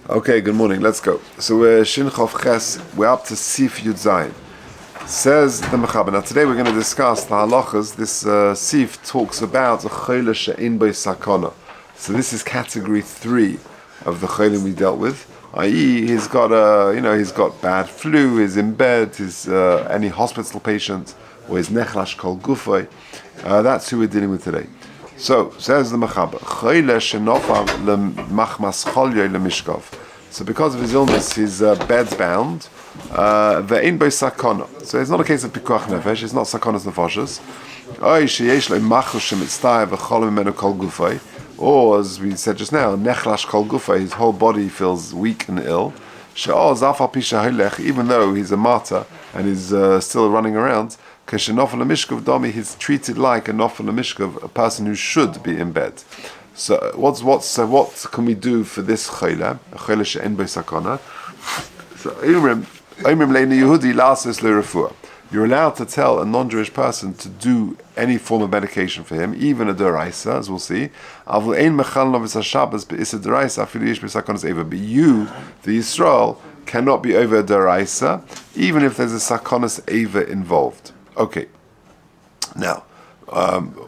Okay, good morning. Let's go. So we're Shin Chof Ches. We're up to Sif Yud Zayin. Says the Mechaber. Now today we're going to discuss the halachas. This Sif talks about a chayla she'ein bo sakana. So this is category 3 of the chaylim we dealt with. I.e., he's got he's got bad flu. He's in bed. He's any hospital patient, or he's nechlash kol gufay. That's who we're dealing with today. So says the Mechaber, chayla she'nofar lemachmas cholyoy lemishkov. So because of his illness, his bed's bound. Ve'ein bo sakana. So it's not a case of pikuach nefesh. It's not sakonas nefashos. Oy sheyesh lo machus shemitztay v'chol mimenu kol gufay. Or as we said just now, nechlash kol gufay. His whole body feels weak and ill. She'ol zafal pisha hilech. Even though he's a martyr and he's still running around. He's treated like a nofel mishkov, a person who should be in bed. So what can we do for this chayla? A chayla she'en bo sakana. So you're allowed to tell a non-Jewish person to do any form of medication for him, even a deraisa, as we'll see. But you, the Yisrael, cannot be over a deraisa, even if there's a sakonas eva involved. Okay. Now,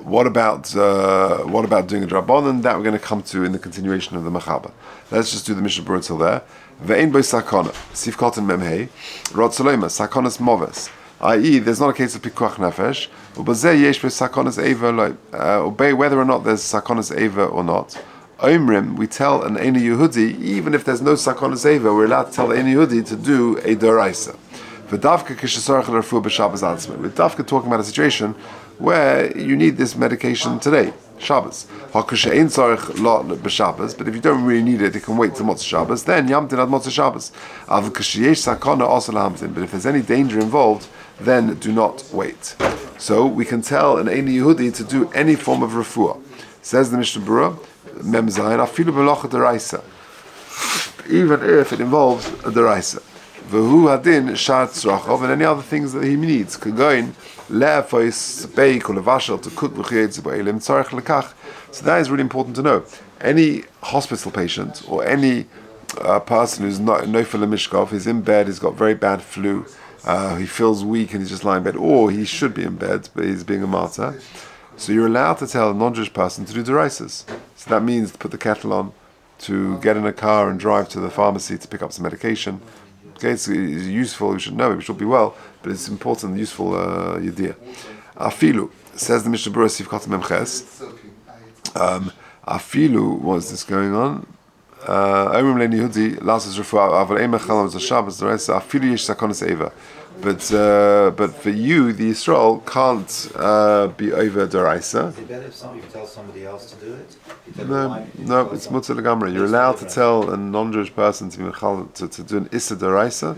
what about doing a drabonon? That we're going to come to in the continuation of the Mechaber. Let's just do the Mishnah Berurah till there. Ve'ein bo sakana, sif koten memhei, rotzolema sakonas moves. I.e., there's not a case of pikuach nefesh. Ubazeh yesh bo sakonas eva, obey whether or not there's sakonas eva or not. Omrim, we tell an Eini Yehudi, even if there's no sakonas eva, we're allowed to tell the Eini Yehudi to do a deraisa. We're Dafka talking about a situation where you need this medication today, Shabbos. But if you don't really need it, it can wait till Motzei Shabbos. Then Yamtin ad Motzei Shabbos. But if there's any danger involved, then do not wait. So we can tell an Eini Yehudi to do any form of refuah. Says the Mishnah Berurah, Mem Zayin, afilu b'locha deraisa, even if it involves a deraisa. V'hu hadin shar tzrachov, and any other things that he needs. Kagoin le'afois beik or levashel to cook v'chiyetz b'elim tzarech lekach. So that is really important to know. Any hospital patient or any person who's not nofel mishkov, he's in bed, he's got very bad flu, he feels weak and he's just lying in bed, or he should be in bed but he's being a martyr. So you're allowed to tell a non-Jewish person to do deraisas. So that means to put the kettle on, to get in a car and drive to the pharmacy to pick up some medication. Okay, it's useful, you should know it, it should be well, but it's important and useful yediyah. Afilu, says the Mishnah Berurah, Sif Kotem Memches. Afilu, what is this going on? Omrim le'Eini Yehudi, lasas refuah, aval ein mechal on Shabbos, afilu yesh sakonas eva. But for you, the Yisrael can't be over deraisa. Is it better if somebody tells somebody else to do it? No, it's mutzah legamra. You're allowed to tell a non-Jewish person to do an issa deraisa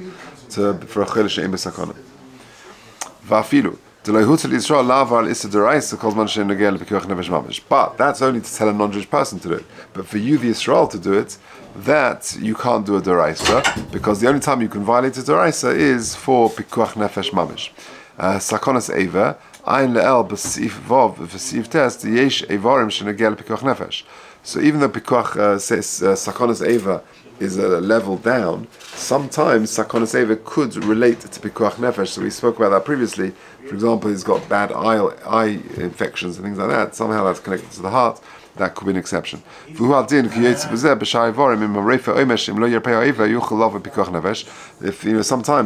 for a chayla she'ein bo sakana. Va'afilu deloihutzal Yisrael lavar al issa deraisa kol zman she'ein nogea lepikuach nefesh mamish. But that's only to tell a non-Jewish person to do it. But for you, the Yisrael, to do it, that you can't do a deraisa, because the only time you can violate a deraisa is for pikuach nefesh mamish. Sakonas eva, ein le'el b'sif vov v'sif test yesh evarim shenogea lepikuach nefesh. So even though pikuach says sakonas eva is a level down, sometimes sakonas eva could relate to pikuach nefesh. So we spoke about that previously. For example, he's got bad eye infections and things like that. Somehow that's connected to the heart. That could be an exception. If sometimes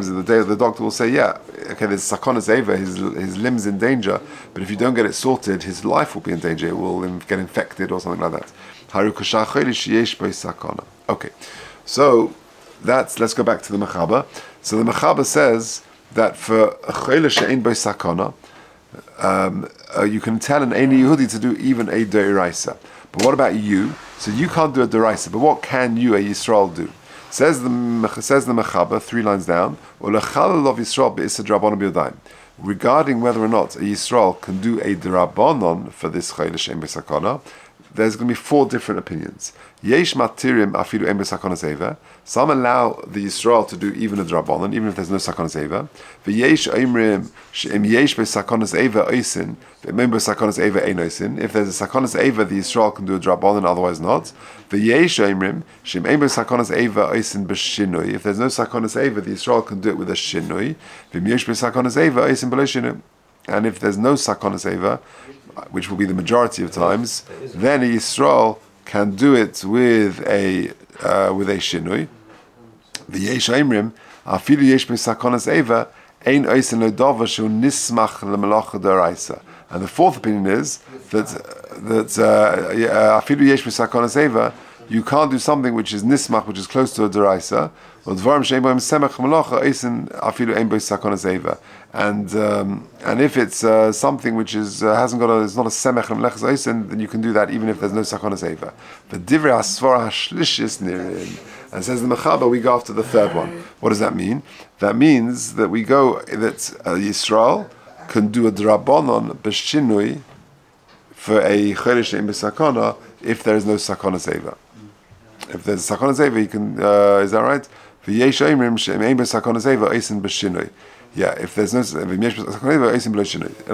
in the day the doctor will say, yeah, okay, there's sakonas eva, his limb's in danger, but if you don't get it sorted, his life will be in danger. It will get infected or something like that. Okay, so let's go back to the Mechaber. So the Mechaber says that for a chayla she'ein bo sakana, you can tell an Eini Yehudi to do even a deraisa. But what about you? So you can't do a deraisa, but what can you, a Yisrael, do? Says the Mechaber, 3 lines down, regarding whether or not a Yisrael can do a drabonon for this chayla she'ein bo sakana, there's going to be 4 different opinions. Yesh matirim afilu em b'sakonas eva. Some allow the Yisrael to do even a drabonon, even if there's no sakonas eva. V'yesh oimrim she'em yesh b'sakonas eva oisin, v'em b'sakonas eva ein oisin. If there's a sakonas eva, the Yisrael can do a drabonon, otherwise not. V'yesh oimrim she'em b'sakonas eva oisin b'shinui. If there's no sakonas eva, the Yisrael can do it with a shinui. V'em yesh b'sakonas eva oisin b'lo shinui. And if there's no sakonas eva, which will be the majority of times, then a Yisrael can do it with a shinui. V'yesh oimrim afilu yesh b'sakonas eva ein oisin lo davar shu nismach lemelacha d'oraisa. And the 4th opinion is that afilu yesh b'sakonas eva, you can't do something which is nismach, which is close to a d'oraisa. And if it's something which is hasn't got it's not a semech lemlechas oisin, then you can do that even if there's no sakonas eva. But divrei asvara hashlishis nirin, and says the mechaber, we go after the 3rd one. What does that mean? That means that we go that Yisrael can do a drabonon b'shinui for a chodesh in b'sakona if there is no sakonas eva. If there's a sakonas eva, you can. Is that right? Yeah, if there's no in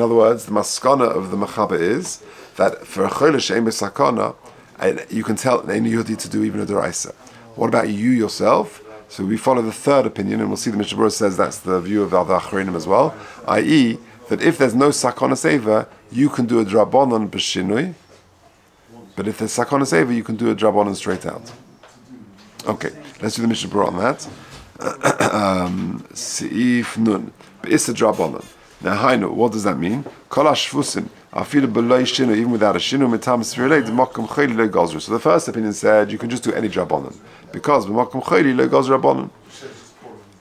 other words, the maskana of the mechaber is that for a chodesh she'ein b'sakana, you can tell an Yehudi to do even a deraisa. What about you yourself? So we follow the 3rd opinion, and we'll see the Mishnah Berurah says that's the view of the other achronim as well, i.e., that if there's no sakonas eva, you can do a drabonon b'shinui, but if there's sakonas eva, you can do a drabonon straight out. Okay, let's do the Mishnah Berurah on that. Seif nun. Be'issa drabonon. Now, hainu, what does that mean? Kol hashvusin, afilu b'lo shinu, even without a shinu, mitam svirei, d'mokum chayli lo gozru. So the 1st opinion said you can just do any drabonon, because b'mokum chayli lo gozru drabonon.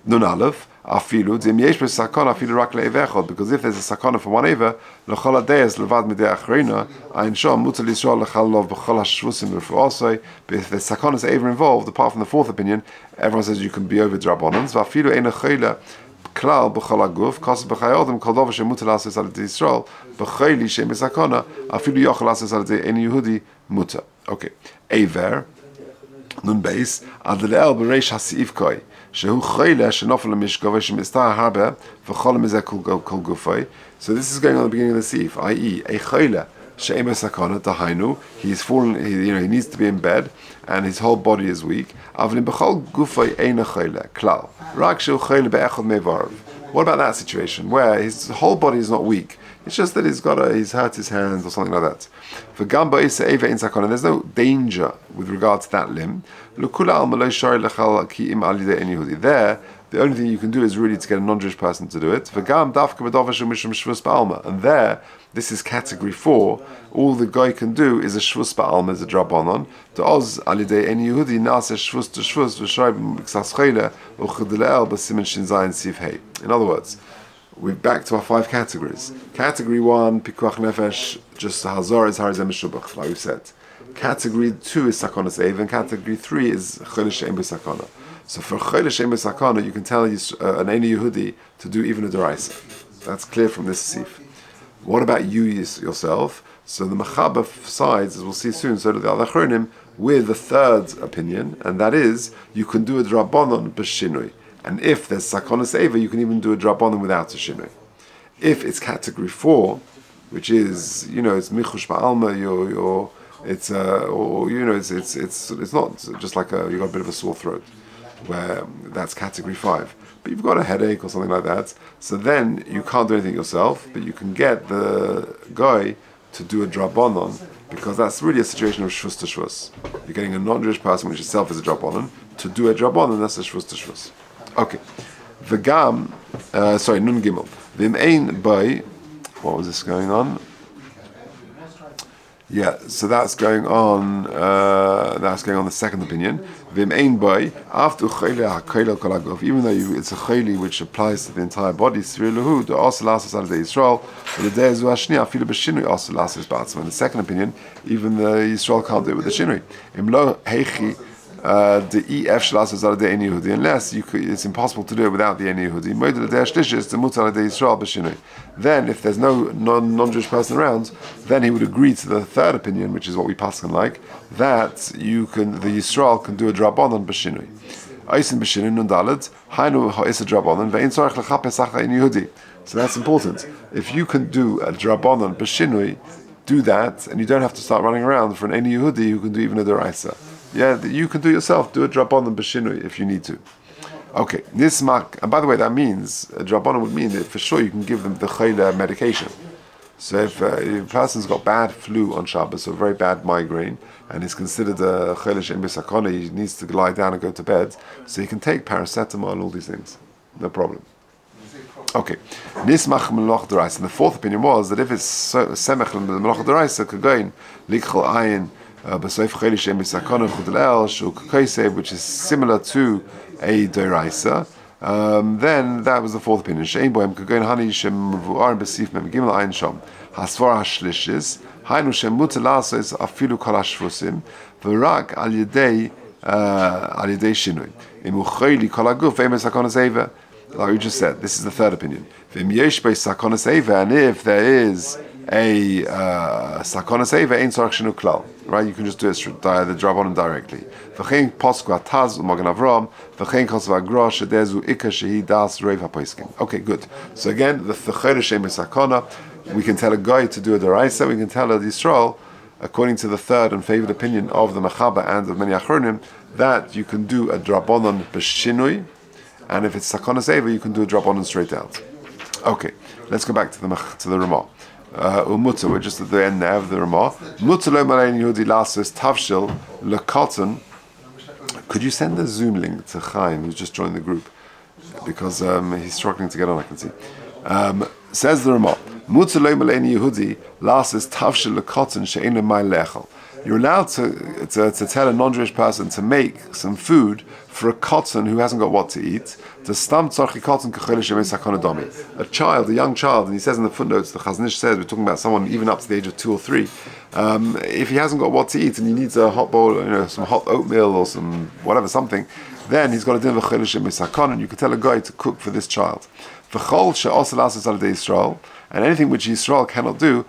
Nun aleph, afilu, d'im yesh b'sakon, afilu rak le'evechod, because if there's a sakona for one eva, l'chol ha'deis levad midei achrina, ayin shom, mutal Yisrael l'chal lov b'chol hashvusim b'rfu'osoi, but if there's sakonas eva involved, apart from the 4th opinion, everyone says you can be over drabonons, v'afilu ein ha'chayla, klal b'chol ha'guf, kos b'chayodem, kol dover she'mutal ases al Yisrael, b'chayli she'em b'sakona, afilu yochel ases al ein Yehudi muta. Okay. Aver, nun beis, ad le'el b'reish ha'si'if koi, shehu choyle shenofel mishkov shemistah harbe v'chol mizeh kol gufay. So this is going on at the beginning of the sif, i.e., a choyle she'em b'sakana dahainu, he's fallen, he needs to be in bed, and his whole body is weak. Avlim b'chol gufay ein choyle klal rak shehu choyle be'echad mevarv. What about that situation where his whole body is not weak? It's just that he's hurt his hands or something like that. For gamba is eva in sakana, there's no danger with regard to that limb. There, the only thing you can do is really to get a non-Jewish person to do it. And there, this is category 4. All the guy can do is a shvus ba'alma, is a drabonon. To oz alidei en Yehudi nase shvus to shvus v'shayim ksas chayla u'chudle'el b'simen shin zayin siv hey. In other words, we're back to our 5 categories. Category 1, pikuach nefesh, just hazor is harizem shubach, like we said. Category 2 is sakonas eva, and category 3 is chodesh she'ein b'sakana. So for chodesh she'ein b'sakana, you can tell an Eini Yehudi to do even a deraisa. That's clear from this sif. What about you yourself? So the mechaber sides, as we'll see soon, so do the other achronim, with the 3rd opinion, and that is, you can do a drabonon b'shinui. And if there's sakonas eva, you can even do a drabonon without a shinui. If it's category 4, which is, it's michush ba'alma, it's not just like you got a bit of a sore throat, where that's category 5. But you've got a headache or something like that, so then you can't do anything yourself, but you can get the guy to do a drabonon, because that's really a situation of shvus to shvus. You're getting a non-Jewish person, which itself is a drabonon, to do a drabonon, that's a shvus to shvus. Okay. V'gam, nun gimel. V'im ein by, what was this going on? Yeah, so that's going on the 2nd opinion. V'im ein by, after choyle ha'koyle kol haguf, even though it's a choyle which applies to the entire body, s'vir lehu, the asur lasos al yedei Yisrael, but the day zu hashniya, afilu b'shinui asur lasos b'atzma. In the 2nd opinion, even the Yisrael can't do it with the shinui. Im lo heichi the EF Shlas is the Ein Yehudi, unless it's impossible to do it without the Ein Yehudi. Then, if there's no non-Jewish person around, then he would agree to the third opinion, which is what we paskin like, that the Yisrael can do a drabonon b'shinui. Eisen b'shinui nun daled, hainu ha'is a drabonon, ve'in tzorech l'chapes acha Ein Yehudi. So that's important. If you can do a drabonon b'shinui, do that, and you don't have to start running around for an Ein Yehudi who can do even a deraisa. Yeah, you can do yourself. Do a drabonon b'shinui if you need to. Okay, nismak. And by the way, that means a drabonon would mean that for sure you can give them the chayla medication. So if a person's got bad flu on Shabbos, or very bad migraine, and is considered a chayla she'en b'sakona, he needs to lie down and go to bed. So he can take paracetamol and all these things. No problem. Okay, nismach melach deraisa. And the fourth opinion was that if it's semech melach deraisa, kagoin likchol ayin. Which is similar to a deraisa, then that was the fourth opinion. Like we just said, this is the third opinion. And if there is a sakonas eva ein tzarich shenu klal, right? You can just do it the drabonim directly. V'chein posku ataz u'magen avram v'chein kos v'agra shedezu ikka shehi das reiv hapoiskim. Okay, good. So again, the chayre shem sakona, we can tell a guy to do a deraisa. We can tell a Yisrael, according to the third and favored opinion of the Mechaba and of many achronim, that you can do a drabonon b'shinui, and if it's sakonas eva, you can do a drabonon straight out. Okay, let's go back to the Ramah. We're just at the end now of the Ramah. Could you send the Zoom link to Chaim, who's just joined the group? Because he's struggling to get on, I can see. Says the Ramah, you're allowed to tell a non-Jewish person to make some food for a cotton who hasn't got what to eat. A child, a young child, and he says in the footnotes, the Chazon Ish says, we're talking about someone even up to the age of 2 or 3. If he hasn't got what to eat and he needs a hot bowl, some hot oatmeal or some whatever, something, then he's got to do the chayla, and you can tell a guy to cook for this child. And anything which Yisrael cannot do,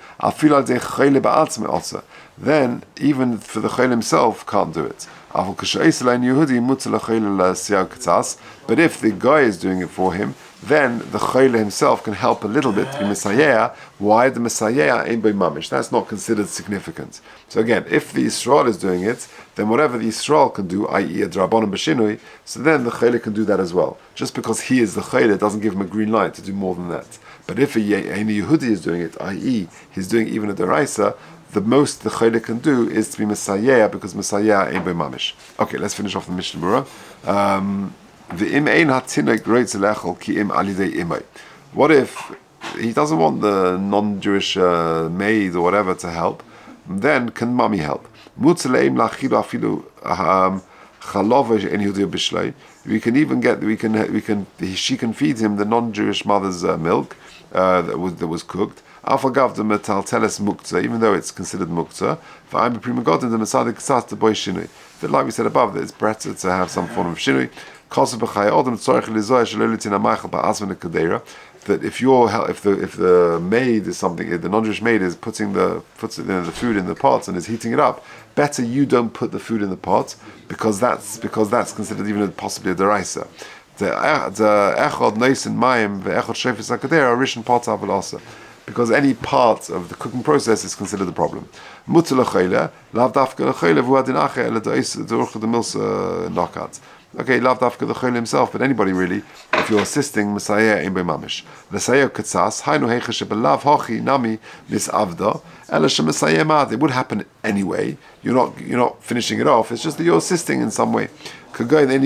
then even for the chayil himself can't do it. But if the guy is doing it for him, then the chayil himself can help a little bit to be Messiah. Why the Messiah ain't by mamish? That's not considered significant. So again, if the Yisrael is doing it, then whatever the Yisrael can do, i.e. a drabonon b'shinui, so then the chayil can do that as well. Just because he is the chayil doesn't give him a green light to do more than that. But if a Yehudi is doing it, i.e. he's doing even a deraisa, the most the chaylik can do is to be Messiah, because Messiah ain't by mamish. Okay, let's finish off the Mishnah Berurah. What if he doesn't want the non-Jewish maid or whatever to help? Then can mommy help? We can even get she can feed him the non-Jewish mother's milk that was cooked. Even though it's considered muktzah, like we said above, that it's better to have some form of shinui. That if the maid is something, if the non-Jewish maid is puts the food in the pot and is heating it up, better you don't put the food in the pot, because that's considered even possibly a deraisa. Because any part of the cooking process is considered a problem. Okay, lav dafka the chayil himself, but anybody really, if you're assisting Messiah in Beimamish. Messiah katsas, hainu heicha shebelav hachi nami nis avda, ela shemessiah mad. It would happen anyway. You're not finishing it off. It's just that you're assisting in some way. You're putting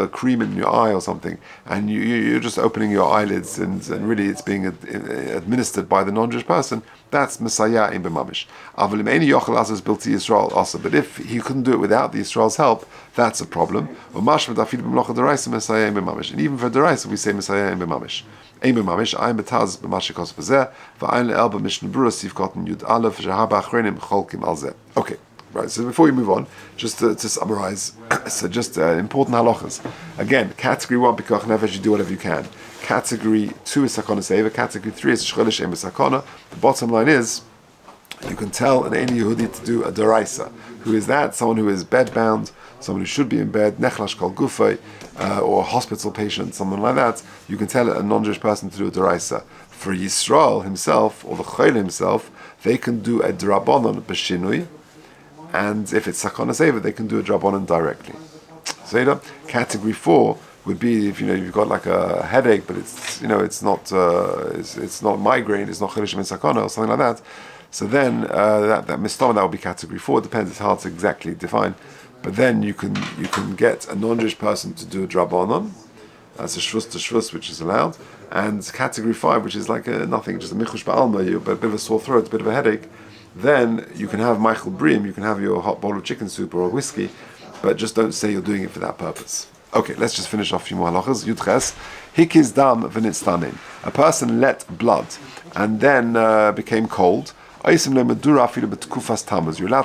cream in your eye or something, and you're just opening your eyelids, and really it's being administered by the non-Jewish person. That's Messiah in B'mamish. But if he couldn't do it without the Yisrael's help, that's a problem. And even for Deraisa, we say Messiah in B'mamish. Ein b'mamish, ein betaz b'mashikos b'zeh, v'ain le'el b'mishnah berurah sif cotton yud aleph, shehaba achrenim cholkim al zeh. Okay, right, so before we move on, just to summarize, so just important halachas. Again, category 1, pikuach nefesh, you do whatever you can. Category 2 is sakona seva, category 3 is shcholish em b'sakona. The bottom line is, you can tell an Ein Yehudi to do a deraisa. Who is that? Someone who is bedbound, someone who should be in bed, nechlash kol gufay, or a hospital patient, someone like that. You can tell a non-Jewish person to do a deraisa. For Yisrael himself, or the Chayil himself, they can do a drabonon b'shinui, and if it's sakona seva, they can do a drabonon directly. Zeda. Category 4 would be if you've got like a headache, but it's it's not migraine, it's not chilishim and sakona or something like that. So then that mistama, that would be category 4. It depends; it's hard to exactly define. But then you can get a non-Jewish person to do a drabonon. That's a shvus to shvus, which is allowed. And category 5, which is like nothing, just a michush ba'alma, a bit of a sore throat, a bit of a headache. Then you can have Michael Bream, you can have your hot bowl of chicken soup or a whiskey, but just don't say you're doing it for that purpose. Okay, let's just finish off a few more halachas. Yudches, hikis dam v'nitztanin. A person let blood and then became cold. You're allowed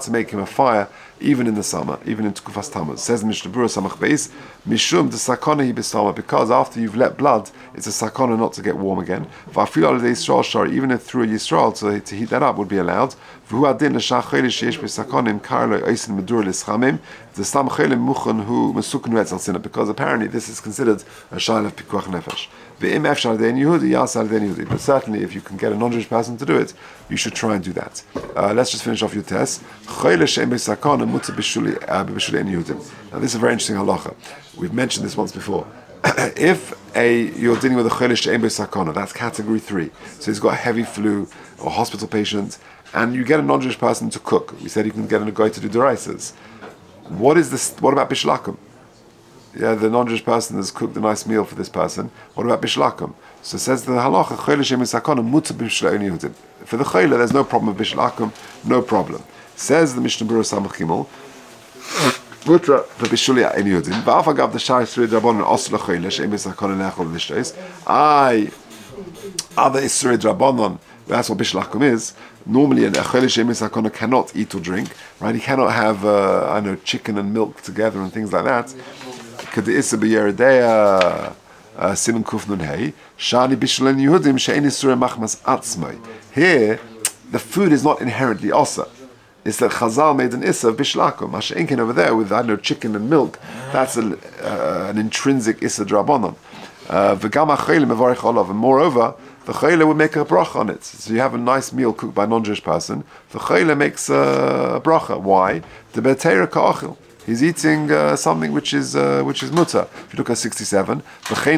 to make him a fire even in the summer, even in Tukufas Tammuz. Says Mishnah Berurah Samach Beis, Mishum de sakona hi b'sama, because after you've let blood, it's a sakona not to get warm again. V'afilu al Yisrael shari, even if through a Yisrael to heat that up would be allowed. V'hu adin l'shach chodesh sheyesh b'sakonim karlo oisin medur l'schamim, the stam cholim muchon hu mesuknu etzel sinah, because apparently this is considered a shayla of pikuach nefesh. V'im efshar dein Yehudi, yasar dein Yehudi. But certainly, if you can get a non-Jewish person to do it, you should try and do that. Let's just finish off your test. Now this is a very interesting halacha. We've mentioned this once before. If you're dealing with a chodesh she'ein bo sakona, that's category 3. So he's got a heavy flu or hospital patient, and you get a non-Jewish person to cook. We said you can get a guy to do deraisas. What about bishlakum? Yeah, the non-Jewish person has cooked a nice meal for this person. What about bishlakum? So says the halacha, chodesh she'ein bo sakona mutar b'shul ein Yehudim. For the chayla, there's no problem with bishlakum, no problem. Says the Mishnah Berurah Samach Gimel, mutra b'bishuli ein Yehudim. V'af agav the shari sri drabonon osla chayla she'ein bo sakona ne'achol v'nishtais. Other isri drabonon, that's what bishlakum is. Normally, a chayla she'ein bo sakona cannot eat or drink, right? He cannot have, chicken and milk together and things like that. K'de'isa b'yeredeya, Siman Kuf Nun Hey, Shani Bishul ein Yehudim she'ein isri machmas atzmai. Here, the food is not inherently osa. It's that Chazal made an issa of bishlakum. Masha'inkin over there with, chicken and milk, that's an intrinsic issa drabonon. V'gam ha'chaylim mevarich olav. And moreover, the chayla would make a bracha on it. So you have a nice meal cooked by a non-Jewish person, the chayla makes a bracha. Why? The beteira ka'achil. He's eating something which is mutter. If you look at 67, say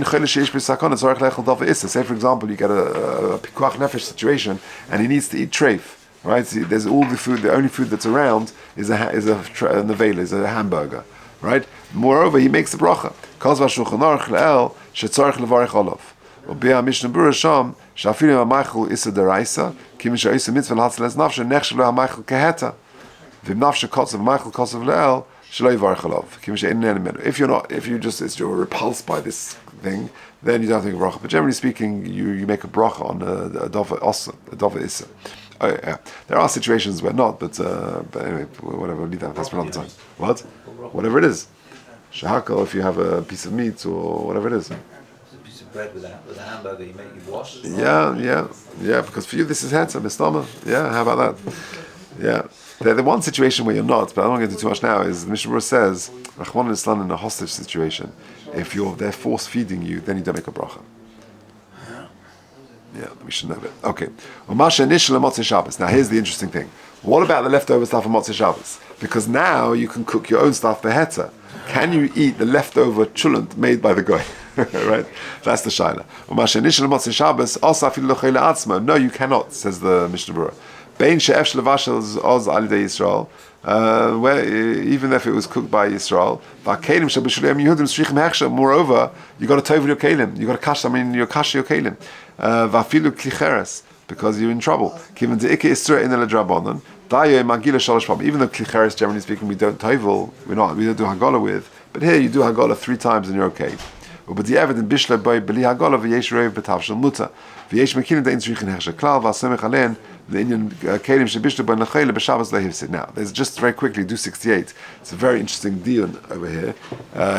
for example, you get a pikuach nefesh situation, and he needs to eat treif. Right? See, there's all the food. The only food that's around is a nevela, is a hamburger. Right? Moreover, he makes a bracha. Mishnah Berurah Sham shafilim ha'maichel isa deraisa kimisha isa mitzvah l'hatzeles nafshe nechshav ha'maichel keheta v'im nafshe kotzav ha'maichel kotzav le'el. If you're repulsed by this thing, then you don't think of bracha. But generally speaking, you make a bracha on a dova issa. Oh, yeah. There are situations where not, but anyway, whatever. We'll leave that's for another time. What? Whatever it is. Shahakal, if you have a piece of meat or whatever it is. A piece of bread with a hamburger, you wash. Yeah. Because for you this is heter mistama. Yeah. How about that? Yeah. The one situation where you're not, but I don't want to get into too much now, is the Mishnah Berurah says, Rachmana litzlan, in a hostage situation, if they're force feeding you, then you don't make a bracha. Yeah, we should know that. Okay. Now here's the interesting thing. What about the leftover stuff of Motzei Shabbos? Because now you can cook your own stuff beheter. Can you eat the leftover chulant made by the guy? Right? That's the shaila. No, you cannot, says the Mishnah Berurah. Bein she'ef shlevashel oz al yidei Yisrael, even if it was cooked by Yisrael. Moreover, you got to tovel your kelim, you got to kash. Your kelim. Vafilu klicheres, because you're in trouble. Even though klicheres, generally speaking, we don't tovel, we don't do hagala with, but here you do hagala 3 times and you're okay. ובדיעבד in bishle by beli hagola v'yesh reiv b'tavshel muta v'yesh mekin dein tzrichin hershe klal v'asemech alen the Indian kelim shebishle by nechele b'Shabbos lehivsid. Now, there's just very quickly do 68. It's a very interesting dion over here.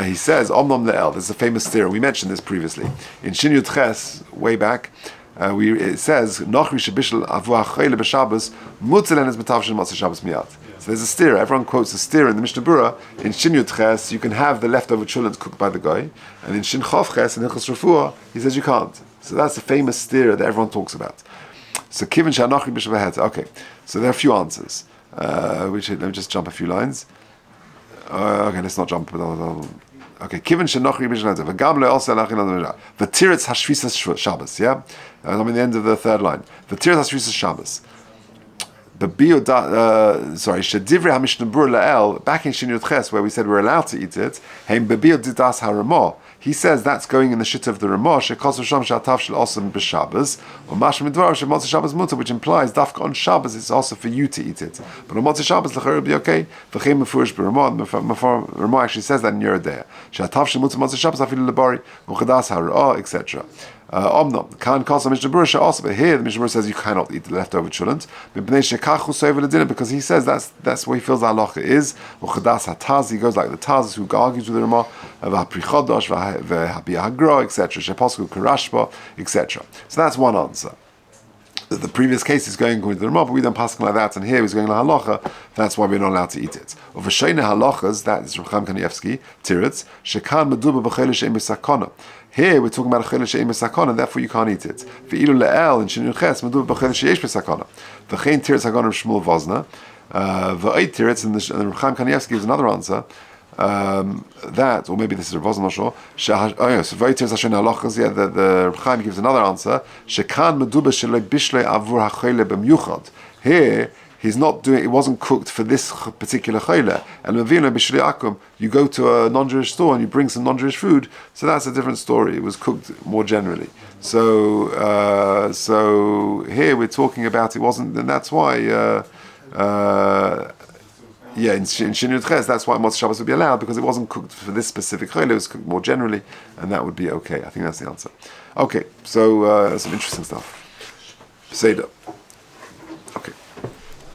He says omnom le'el. There's a famous theorem. We mentioned this previously in Shin Yud Ches way back. It says Nochri shebishel avu hachele b'Shabbos mutzelen es b'tavshel matzah Shabbos miyat. So there's a steer. Everyone quotes a steer in the Mishnah Berurah. In Shin Yud Ches, you can have the leftover chulent cooked by the guy, and in Shin Chav Ches in Hilchos Refuah, he says you can't. So that's the famous steer that everyone talks about. So Kivin she'anochri b'shel v'het. Okay, so there are a few answers. Let me just jump a few lines. Okay, let's not jump. Okay, Kivin she'anochri b'shel v'het. V'gam le'olse anachin l'damizah. V'tiritz hashvisas Shabbos. Yeah, I'm in the end of the third line. V'tiritz hashvisas Shabbos. Shedivre HaMishnah Berurah La'el, back in Shin Yud Ches, where we said we're allowed to eat it, Heim Bebiyot Didas HaRamah. He says that's going in the shit of the Ramah, Shekos Rishon Sha'atav Shel Osam B'Shabbos, or Mashma Midvar Shemotzi Shabbos Mutter, which implies Dafka on Shabbos it's also for you to eat it. But on Motzi Shabbos L'chayr will be okay. V'chein Mefurish B'Ramah, Ramah actually says that in Yerodea. Sha'atav Shel Mutter Motzi Shabbos Afilu Lebari, U'chadas HaRa'ah, etc. Omnom, Kan Kasa Mishnah Berurah also, but here the Mishnah Berurah says you cannot eat the leftover chulent because he says that's what he feels the halacha is. U'chadas hataz, he goes like the Taz who argues with the Ramah, v'haprichodosh, v'habiyah etc. Shepasku karashba, etc. So that's one answer. The previous case is going with the Ramah, but we don't pass like that, and here he's going like halacha. That's why we're not allowed to eat it. Of v'sheina halachas, that is Chaim Kanievsky, Tiritz, shekan meduba b'chele she'im b'sakona. Here we're talking about a chele she'im b'sakona, therefore you can't eat it. V'ilu le'el in Shin Yud Ches meduba b'chele she'esh b'sakona. V'chein Tiritz hagonim Shmuel Vosna. V'eit Tiritz, and the Chaim Kanievsky gives another answer. That, or maybe this is Rav, I'm not sure. The Chaim gives another answer. Here, he's not doing. It wasn't cooked for this particular chayla. And you go to a non-Jewish store and you bring some non-Jewish food. So that's a different story. It was cooked more generally. So, here we're talking about it wasn't, and that's why. In Shin Yud Ches, that's why Motzei Shabbos would be allowed, because it wasn't cooked for this specific chayla, it was cooked more generally, and that would be okay. I think that's the answer. Okay, so some interesting stuff. Seder.